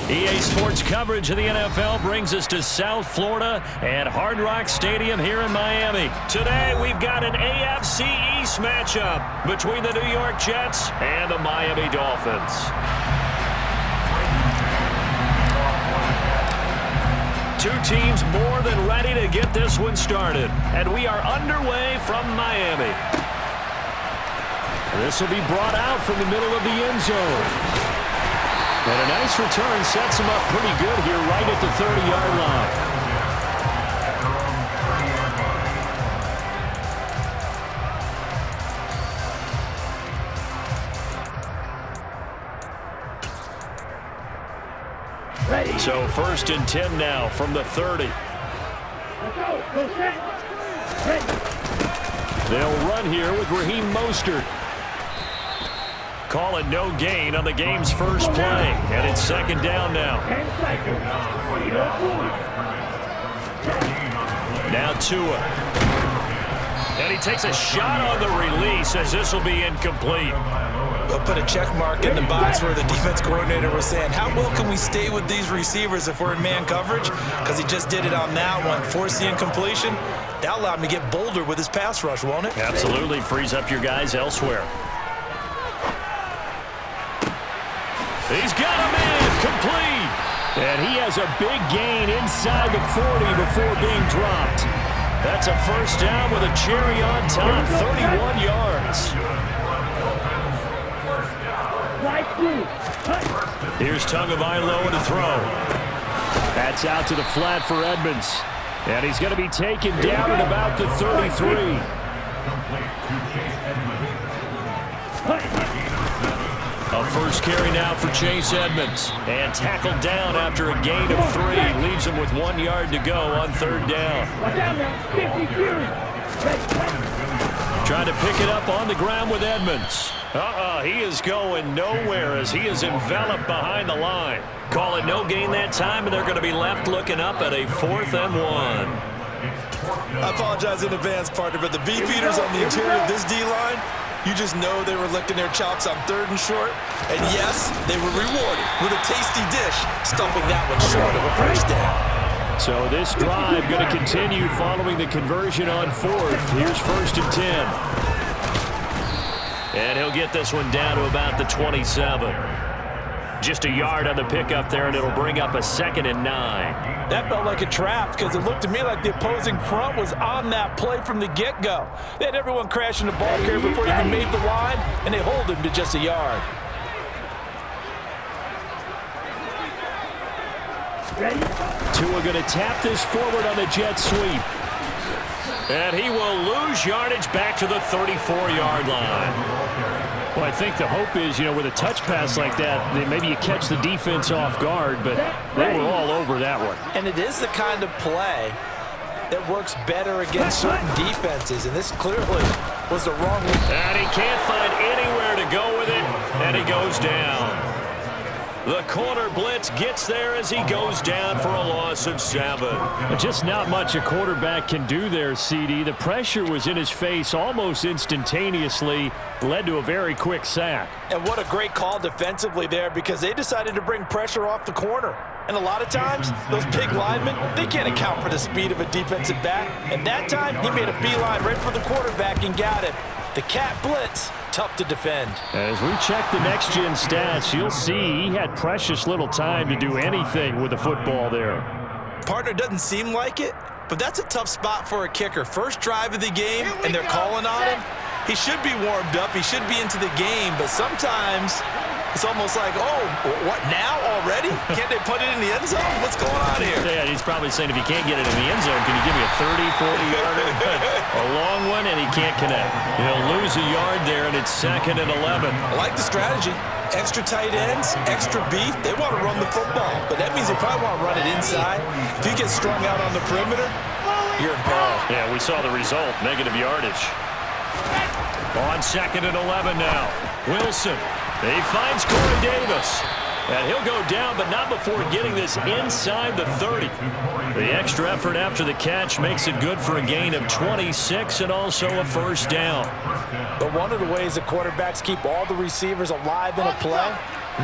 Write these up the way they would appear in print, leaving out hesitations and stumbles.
EA Sports coverage of the NFL brings us to South Florida at Hard Rock Stadium here in Miami. Today, we've got an AFC East matchup between the New York Jets and the Miami Dolphins. Two teams more than ready to get this one started, and we are underway from Miami. This will be brought out from the middle of the end zone. And a nice return sets him up pretty good here right at the 30-yard line. Ready. So 1st and 10 now from the 30. Let's go. Go set. Ready. They'll run here with Raheem Mostert. Call it no gain on the game's first play. And it's 2nd down now. Now Tua. And he takes a shot on the release as this will be incomplete. We'll put a check mark in the box where the defense coordinator was saying, how well can we stay with these receivers if we're in man coverage? Because he just did it on that one. Force the incompletion. That allowed him to get bolder with his pass rush, won't it? Absolutely. Frees up your guys elsewhere. He's got a man complete. And he has a big gain inside the 40 before being dropped. That's a 1st down with a cherry on top, 31 yards. Here's Tagovailoa to throw. That's out to the flat for Edmonds. And he's going to be taken down at about the 33. A first carry now for Chase Edmonds. And tackled down after a gain of 3. Leaves him with 1 yard to go on 3rd down. Trying to pick it up on the ground with Edmonds. He is going nowhere as he is enveloped behind the line. Call it no gain that time, and they're going to be left looking up at a 4th and 1. I apologize in advance, partner, but the beefeaters on the interior of this D-line, you just know they were licking their chops on 3rd and short. And yes, they were rewarded with a tasty dish, stumping that one short of a 1st down. So this drive going to continue following the conversion on 4th. Here's 1st and 10. And he'll get this one down to about the 27. Just a yard on the pickup there, and it'll bring up a 2nd and 9. That felt like a trap because it looked to me like the opposing front was on that play from the get-go. They had everyone crashing the ball carrier before he even made the line, and they hold him to just a yard. Tua going to tap this forward on the jet sweep. And he will lose yardage back to the 34-yard line. Well, I think the hope is, with a touch pass like that, maybe you catch the defense off guard, but they were all over that one. And it is the kind of play that works better against certain defenses, and this clearly was the wrong one. And he can't find anywhere to go with it, and he goes down. The corner blitz gets there as he goes down for a loss of 7. Just not much a quarterback can do there, CD. The pressure was in his face almost instantaneously, led to a very quick sack. And what a great call defensively there, because they decided to bring pressure off the corner. And a lot of times, those big linemen, they can't account for the speed of a defensive back. And that time, he made a beeline right for the quarterback and got it. The cat blitz, tough to defend. As we check the next-gen stats, you'll see he had precious little time to do anything with the football there. Partner, doesn't seem like it, but that's a tough spot for a kicker. First drive of the game, and they're calling on him. He should be warmed up. He should be into the game, but sometimes it's almost like, oh, what, now already? Can't they put it in the end zone? What's going on here? Yeah, he's probably saying, if you can't get it in the end zone, can you give me a 30, 40-yarder? A long one, and he can't connect. He'll lose a yard there, and it's 2nd and 11. I like the strategy. Extra tight ends, extra beef. They want to run the football, but that means they probably want to run it inside. If you get strung out on the perimeter, you're in peril. Yeah, we saw the result, negative yardage. On 2nd and 11 now. Wilson. He finds Corey Davis. And he'll go down, but not before getting this inside the 30. The extra effort after the catch makes it good for a gain of 26 and also a first down. But one of the ways the quarterbacks keep all the receivers alive in a play,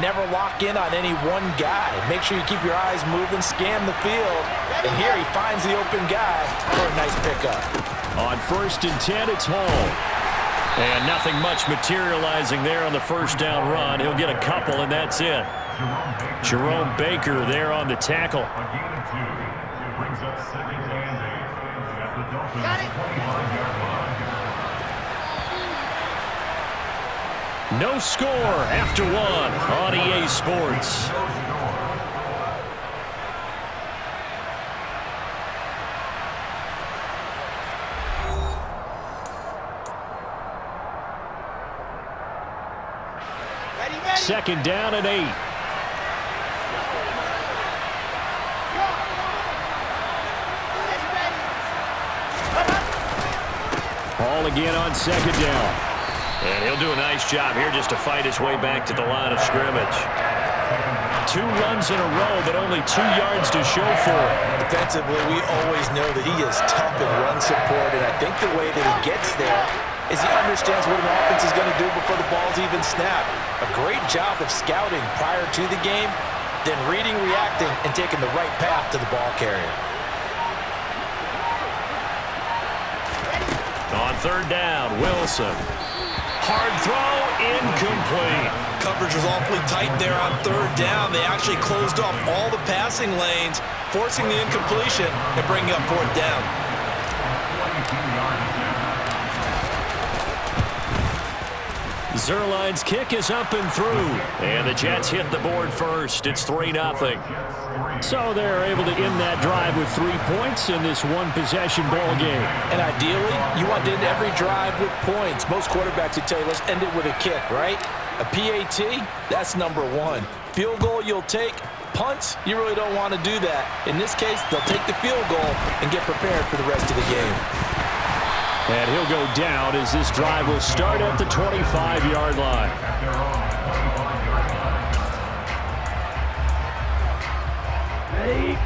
never lock in on any one guy. Make sure you keep your eyes moving, scan the field. And here he finds the open guy for a nice pickup. On 1st and 10, it's Hall. And nothing much materializing there on the first down run. He'll get a couple, and that's it. Jerome Baker there on the tackle. No score after one on EA Sports. Second down and 8. Hall again on second down. And he'll do a nice job here just to fight his way back to the line of scrimmage. 2 runs in a row, but only 2 yards to show for it. Defensively, we always know that he is tough in run support, and I think the way that he gets there is he understands what an offense is going to do before the ball's even snapped. A great job of scouting prior to the game, then reading, reacting, and taking the right path to the ball carrier. On third down, Wilson. Hard throw, incomplete. Coverage was awfully tight there on third down. They actually closed off all the passing lanes, forcing the incompletion and bringing up fourth down. Zerline's kick is up and through. And the Jets hit the board first. It's 3-0. So they're able to end that drive with 3 points in this one-possession ball game. And ideally, you want to end every drive with points. Most quarterbacks would tell you, let's end it with a kick, right? A PAT, that's number 1. Field goal you'll take. Punts, you really don't want to do that. In this case, they'll take the field goal and get prepared for the rest of the game. And he'll go down as this drive will start at the 25-yard line.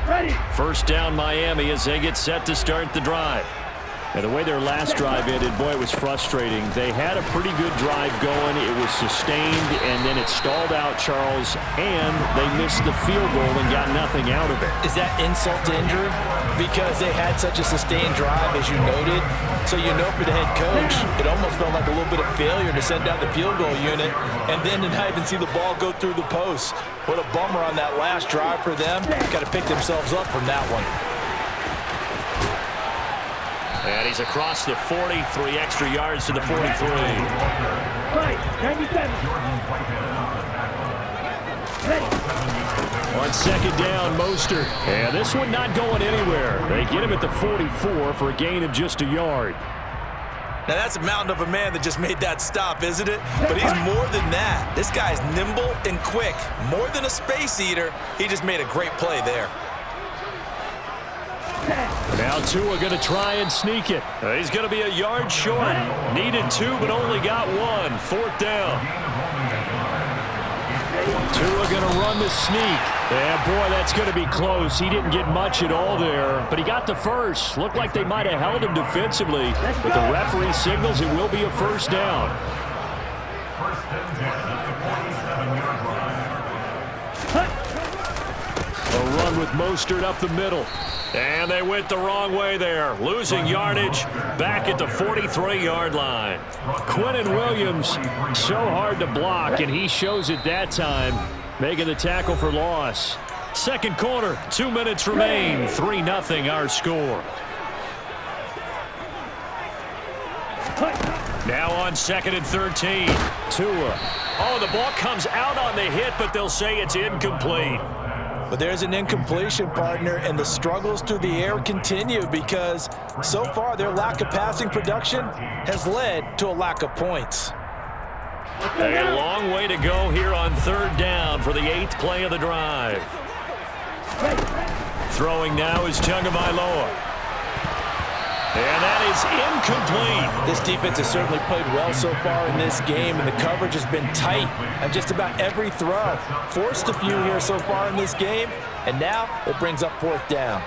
Ready. First down Miami as they get set to start the drive. And the way their last drive ended, boy, it was frustrating. They had a pretty good drive going. It was sustained, and then it stalled out, Charles, and they missed the field goal and got nothing out of it. Is that insult to injury? Because they had such a sustained drive, as you noted. So you know for the head coach, it almost felt like a little bit of failure to send out the field goal unit and then to not even see the ball go through the post. What a bummer on that last drive for them. Got to pick themselves up from that one. And he's across the 40, 3 extra yards to the 43. Right, 97. On second down, Mostert. And this one not going anywhere. They get him at the 44 for a gain of just a yard. Now that's a mountain of a man that just made that stop, isn't it? But he's more than that. This guy's nimble and quick. More than a space eater, he just made a great play there. Now Tua going to try and sneak it. He's going to be a yard short. Needed 2, but only got 1. Fourth down. Tua going to run the sneak. And boy, that's going to be close. He didn't get much at all there, but he got the first. Looked like they might have held him defensively, but the referee signals it will be a first down. A run with Mostert up the middle. And they went the wrong way there. Losing yardage back at the 43-yard line. Quinnen Williams, so hard to block, and he shows it that time, making the tackle for loss. Second quarter, 2 minutes remain. 3-0 our score. Now on 2nd and 13. Tua. Oh, the ball comes out on the hit, but they'll say it's incomplete. But there's an incompletion, partner, and the struggles through the air continue because so far their lack of passing production has led to a lack of points. A long way to go here on third down for the 8th play of the drive. Throwing now is Tagovailoa. And that is incomplete. This defense has certainly played well so far in this game, and the coverage has been tight on just about every throw. Forced a few here so far in this game, and now it brings up 4th down.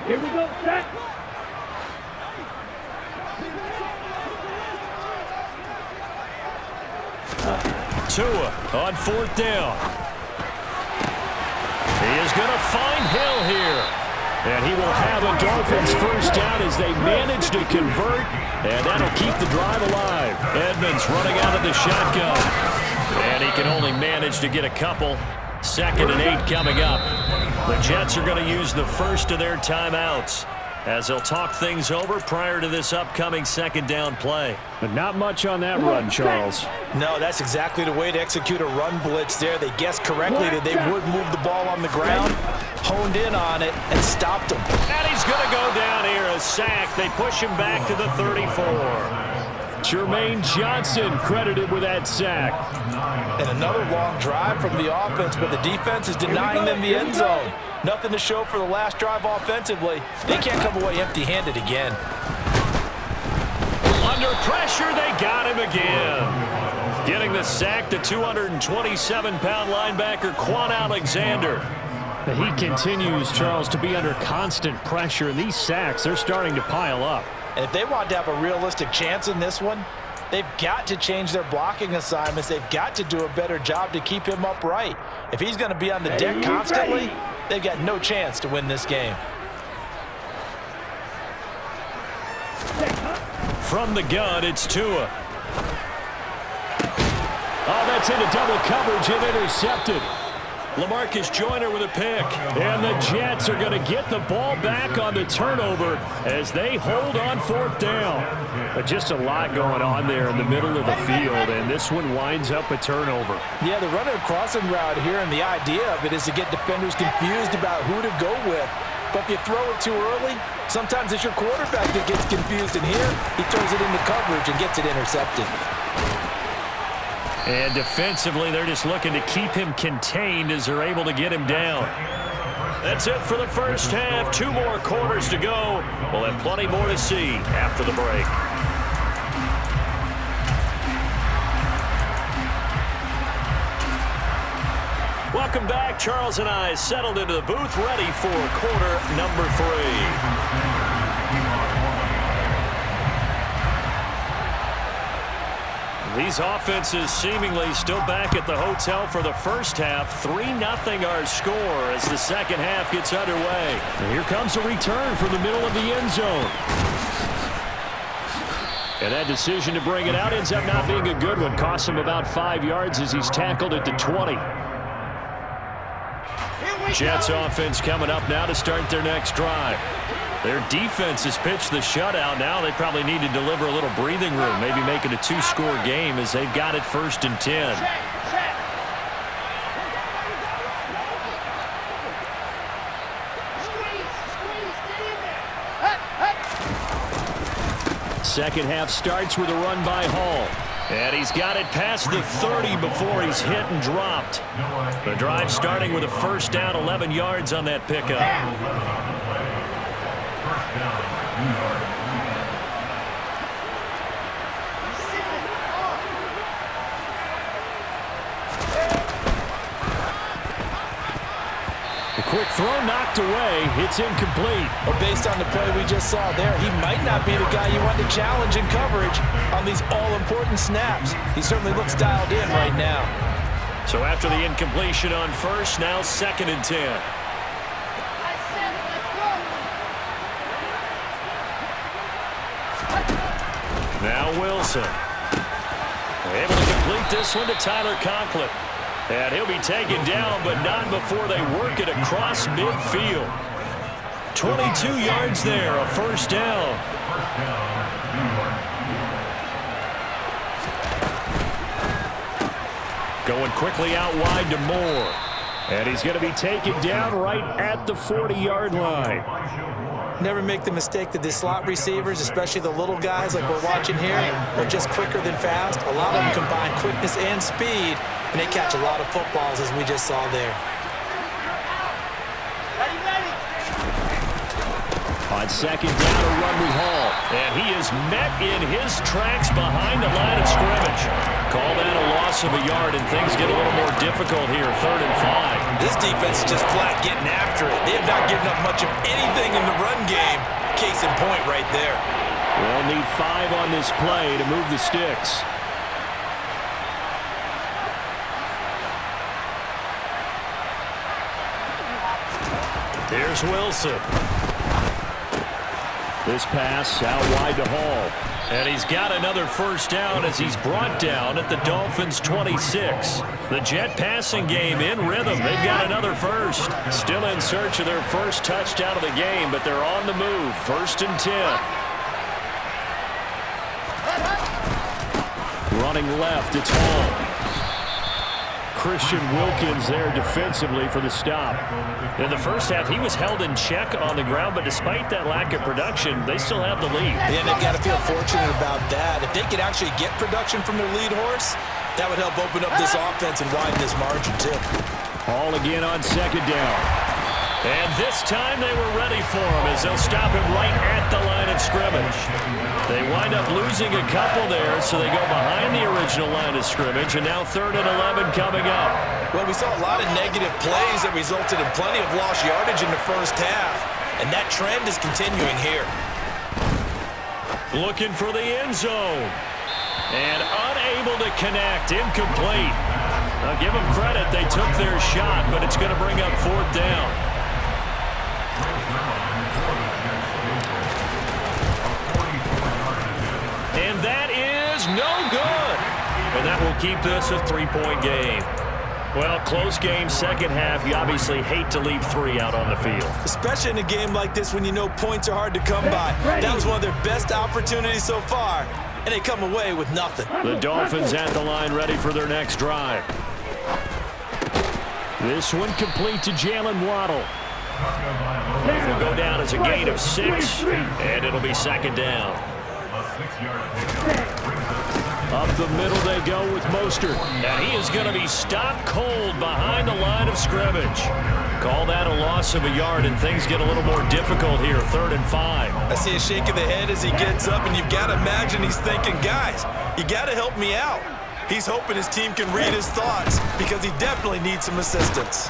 Here we go, set. Tua on 4th down. He is going to find Hill here. And he will have a Dolphins first down as they manage to convert. And that'll keep the drive alive. Edmonds running out of the shotgun. And he can only manage to get a couple. 2nd and 8 coming up. The Jets are going to use the first of their timeouts as they'll talk things over prior to this upcoming 2nd down play. But not much on that run, Charles. No, that's exactly the way to execute a run blitz there. They guessed correctly that they would move the ball on the ground, honed in on it, and stopped him. And he's going to go down here, a sack. They push him back to the 34. Jermaine Johnson credited with that sack. And another long drive from the offense, but the defense is denying them the end zone. Nothing to show for the last drive offensively. They can't come away empty-handed again. Under pressure, they got him again. Getting the sack, the 227-pound linebacker, Quan Alexander. He continues, Charles, to be under constant pressure, and these sacks, they're starting to pile up. And if they want to have a realistic chance in this one, they've got to change their blocking assignments. They've got to do a better job to keep him upright. If he's going to be on the deck constantly, they've got no chance to win this game. From the gun, it's Tua. Oh, that's into double coverage and intercepted. LaMarcus Joyner with a pick. And the Jets are going to get the ball back on the turnover as they hold on 4th down. But just a lot going on there in the middle of the field, and this one winds up a turnover. Yeah, they're running a crossing route here, and the idea of it is to get defenders confused about who to go with. But if you throw it too early, sometimes it's your quarterback that gets confused, and here he throws it into coverage and gets it intercepted. And defensively, they're just looking to keep him contained as they're able to get him down. That's it for the first half. 2 more quarters to go. We'll have plenty more to see after the break. Welcome back. Charles and I settled into the booth, ready for quarter number 3. These offenses seemingly still back at the hotel for the first half. 3-0 our score as the second half gets underway. And here comes a return from the middle of the end zone. And that decision to bring it out ends up not being a good one. Costs him about 5 yards as he's tackled at the 20. Jets offense coming up now to start their next drive. Their defense has pitched the shutout. Now they probably need to deliver a little breathing room, maybe make it a 2-score game as they've got it 1st and 10. Second half starts with a run by Hall. And he's got it past the 30 before he's hit and dropped. The drive starting with a first down, 11 yards on that pickup. The quick throw knocked away. It's incomplete. Well, based on the play we just saw there, he might not be the guy you want to challenge in coverage on these all-important snaps. He certainly looks dialed in right now. So after the incompletion on first, now 2nd and 10. Now Wilson. Able to complete this one to Tyler Conklin. And he'll be taken down, but not before they work it across midfield. 22 yards there, a first down. Going quickly out wide to Moore. And he's going to be taken down right at the 40-yard line. Never make the mistake that the slot receivers, especially the little guys like we're watching here, are just quicker than fast. A lot of them combine quickness and speed, and they catch a lot of footballs as we just saw there. On second down, a run with Hall. And he is met in his tracks behind the line of scrimmage. Call that a loss of a yard, and things get a little more difficult here, 3rd and 5. This defense is just flat getting after it. They have not given up much of anything in the run game. Case in point right there. They'll need 5 on this play to move the sticks. Here's Wilson. This pass out wide to Hall. And he's got another first down as he's brought down at the Dolphins' 26. The Jet passing game in rhythm. They've got another first. Still in search of their first touchdown of the game, but they're on the move. 1st and 10. Running left, it's Hall. Christian Wilkins there defensively for the stop. In the first half, he was held in check on the ground, but despite that lack of production, they still have the lead. Yeah, and they've got to feel fortunate about that. If they could actually get production from their lead horse, that would help open up this offense and widen this margin too. Hall again on second down. And this time they were ready for him as they'll stop him right at the line of scrimmage. They wind up losing a couple there, so they go behind the original line of scrimmage, and now 3rd and 11 coming up. Well, we saw a lot of negative plays that resulted in plenty of lost yardage in the first half, and that trend is continuing here. Looking for the end zone. And unable to connect, incomplete. Now give them credit, they took their shot, but it's going to bring up 4th down. And that is no good. And that will keep this a 3-point game. Well, close game, second half. You obviously hate to leave 3 out on the field. Especially in a game like this when you know points are hard to come by. That was one of their best opportunities so far, and they come away with nothing. The Dolphins at the line ready for their next drive. This one complete to Jalen Waddle. It'll go down as a gain of 6, and it'll be second down. Up the middle they go with Mostert. And he is going to be stopped cold behind the line of scrimmage. Call that a loss of a yard, and things get a little more difficult here, 3rd and 5. I see a shake of the head as he gets up, and you've got to imagine he's thinking, guys, you got to help me out. He's hoping his team can read his thoughts because he definitely needs some assistance.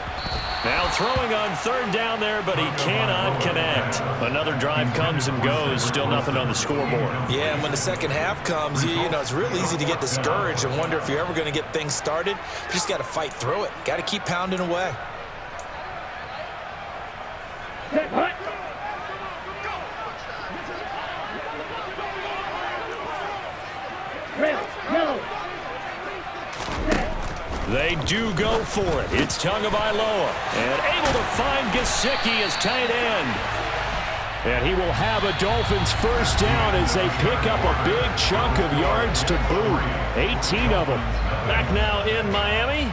Now throwing on 3rd down there, but he cannot connect. Another drive comes and goes, still nothing on the scoreboard. Yeah, and when the second half comes, you know, it's real easy to get discouraged and wonder if you're ever going to get things started. You just got to fight through it. Got to keep pounding away. They do go for it. It's Tagovailoa, and able to find Gesicki as tight end. And he will have a Dolphins first down as they pick up a big chunk of yards to boot. 18 of them. Back now in Miami.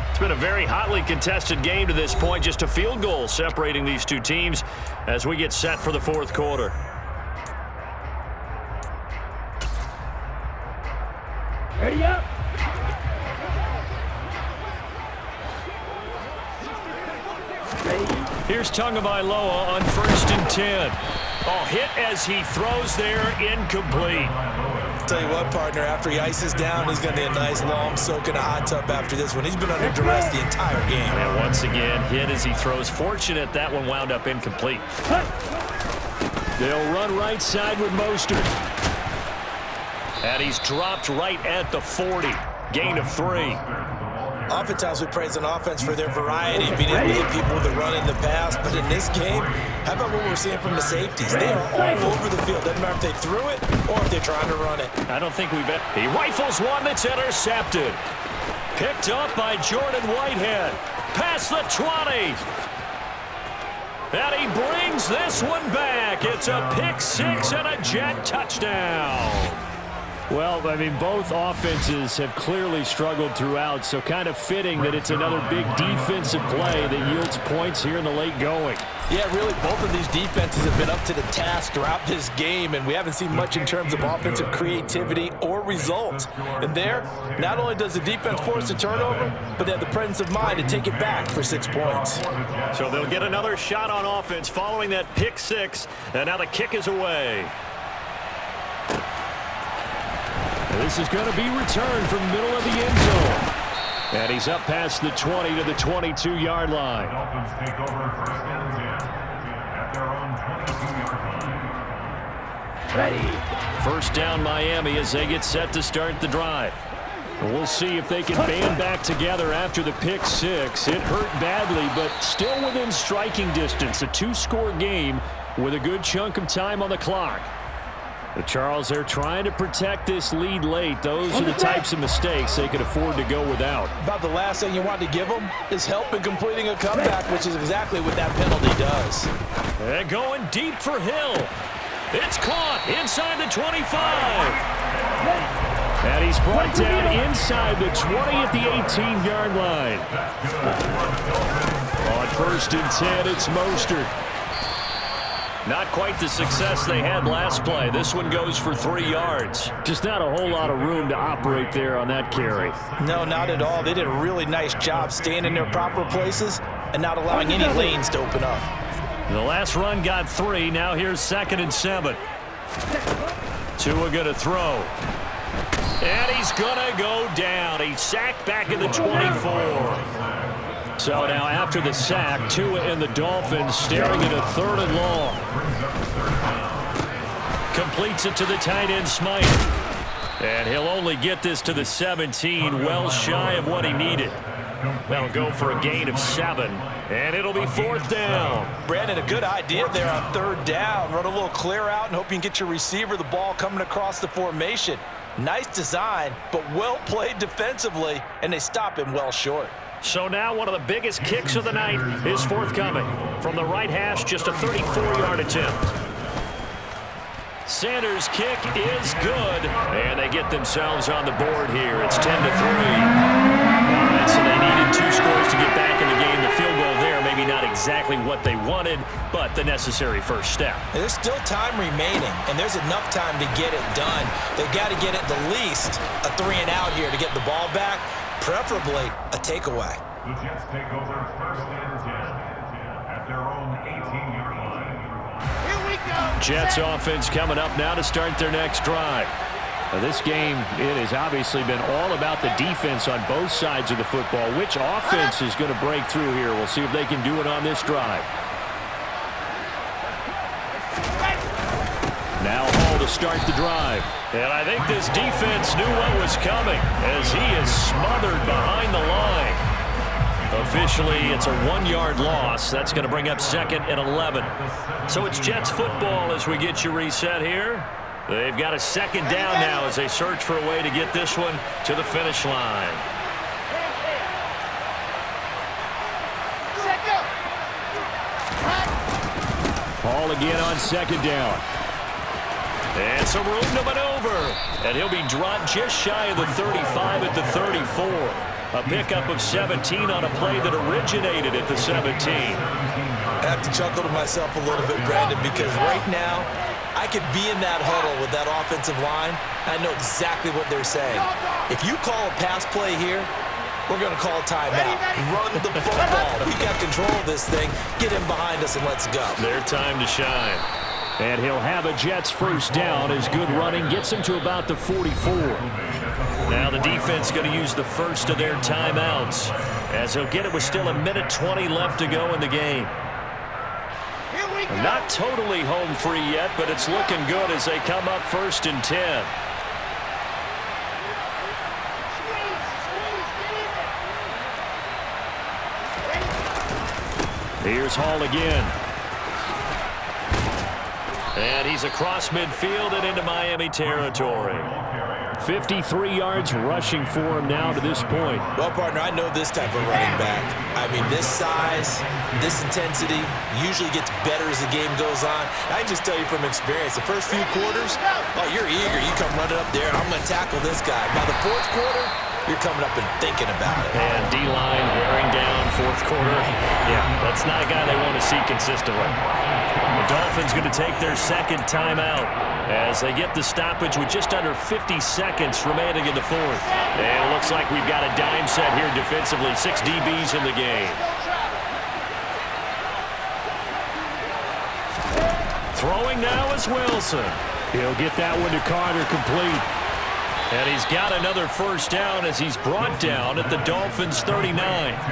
It's been a very hotly contested game to this point. Just a field goal separating these two teams as we get set for the 4th quarter. Ready up. Here's Tagovailoa on 1st and 10. Oh, hit as he throws there, incomplete. Tell you what, partner, after he ices down, he's going to need a nice long soak in a hot tub after this one. He's been under duress the entire game. And once again, hit as he throws. Fortunate that one wound up incomplete. They'll run right side with Mostert. And he's dropped right at the 40. Gain of 3. Oftentimes we praise an offense for their variety, being able to hit people with the run in the pass. But in this game, how about what we're seeing from the safeties? They are all over the field. Doesn't matter if they threw it or if they're trying to run it. I don't think we've... He rifles one that's intercepted. Picked up by Jordan Whitehead. Past the 20. And he brings this one back. It's a pick 6 and a Jet touchdown. Well, I mean, both offenses have clearly struggled throughout, so kind of fitting that it's another big defensive play that yields points here in the late going. Yeah, really, both of these defenses have been up to the task throughout this game, and we haven't seen much in terms of offensive creativity or results. And there, not only does the defense force a turnover, but they have the presence of mind to take it back for 6 points. So they'll get another shot on offense following that pick six, and now the kick is away. This is going to be returned from the middle of the end zone. And he's up past the 20 to the 22-yard line. Dolphins take over first and 10 at their own 22-yard line. Ready. First down Miami as they get set to start the drive. We'll see if they can band back together after the pick six. It hurt badly, but still within striking distance. A 2-score game with a good chunk of time on the clock. The Charles, they're trying to protect this lead late. Those are the types of mistakes they could afford to go without. About the last thing you want to give them is help in completing a comeback, which is exactly what that penalty does. And going deep for Hill. It's caught inside the 25. And he's brought down inside the 20 at the 18-yard line. On first and 10, it's Mostert. Not quite the success they had last play. This one goes for 3 yards. Just not a whole lot of room to operate there on that carry. No, not at all. They did a really nice job staying in their proper places and not allowing any lanes to open up. The last run got 3. Now here's 2nd and 7. Tua going to throw. And he's going to go down. He's sacked back in the 24. So now after the sack, Tua and the Dolphins staring at a 3rd and long. Completes it to the tight end, Smythe. And he'll only get this to the 17, well shy of what he needed. That'll go for a gain of 7, and it'll be 4th down. Brandon, a good idea there on 3rd down. Run a little clear out and hope you can get your receiver the ball coming across the formation. Nice design, but well played defensively, and they stop him well short. So now one of the biggest kicks of the night is forthcoming. From the right hash, just a 34-yard attempt. Sanders' kick is good, and they get themselves on the board here. It's 10-3. So they needed 2 scores to get back in the game. The field goal there, maybe not exactly what they wanted, but the necessary first step. There's still time remaining, and there's enough time to get it done. They've got to get at the least a 3-and-out here to get the ball back, preferably a takeaway. The Jets take over first and 10 at their own 18-yard line. Here we go. Jets offense coming up now to start their next drive. Now this game, it has obviously been all about the defense on both sides of the football. Which offense is going to break through here? We'll see if they can do it on this drive. Now Hall to start the drive. And I think this defense knew what was coming as he is smothered behind the line. Officially, it's a 1-yard loss. That's going to bring up 2nd and 11. So it's Jets football as we get you reset here. They've got a 2nd down now as they search for a way to get this one to the finish line. Hall again on 2nd down. And some room to maneuver. And he'll be dropped just shy of the 35 at the 34. A pickup of 17 on a play that originated at the 17. I have to chuckle to myself a little bit, Brandon, because right now I could be in that huddle with that offensive line, and I know exactly what they're saying. If you call a pass play here, we're going to call a timeout. Run the football. We got control of this thing. Get him behind us and let's go. Their time to shine. And he'll have a Jets first down as good running gets him to about the 44. Now the defense going to use the first of their timeouts as he'll get it with still 1:20 left to go in the game. Not totally home free yet, but it's looking good as they come up 1st and 10. Here's Hall again. And he's across midfield and into Miami territory. 53 yards rushing for him now to this point. Well, partner, I know this type of running back. I mean, this size, this intensity usually gets better as the game goes on. I can just tell you from experience, the first few quarters, oh, you're eager. You come running up there, and I'm going to tackle this guy. By the fourth quarter, you're coming up and thinking about it. And D-line wearing down fourth quarter. Yeah, that's not a guy they want to see consistently. The Dolphins going to take their second timeout as they get the stoppage with just under 50 seconds remaining in the fourth. And it looks like we've got a dime set here defensively. 6 DBs in the game. Throwing now is Wilson. He'll get that one to Carter complete. And he's got another first down as he's brought down at the Dolphins' 39.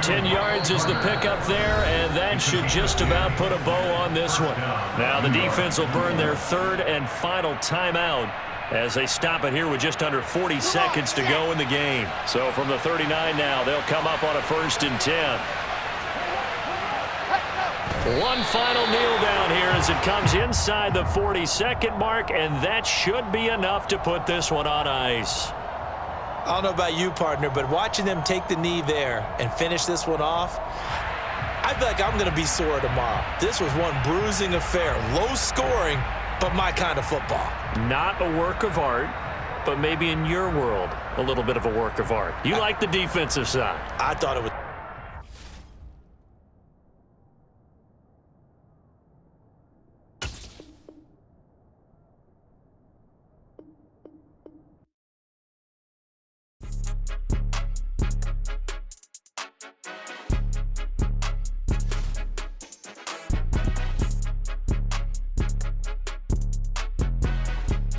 10 yards is the pickup there, and that should just about put a bow on this one. Now the defense will burn their third and final timeout as they stop it here with just under 40 seconds to go in the game. So from the 39 now, they'll come up on a 1st and 10. One final kneel down here as it comes inside the 40-second mark, and that should be enough to put this one on ice. I don't know about you, partner, but watching them take the knee there and finish this one off, I feel like I'm going to be sore tomorrow. This was one bruising affair. Low scoring, but my kind of football. Not a work of art, but maybe in your world, a little bit of a work of art. You like the defensive side. I thought it was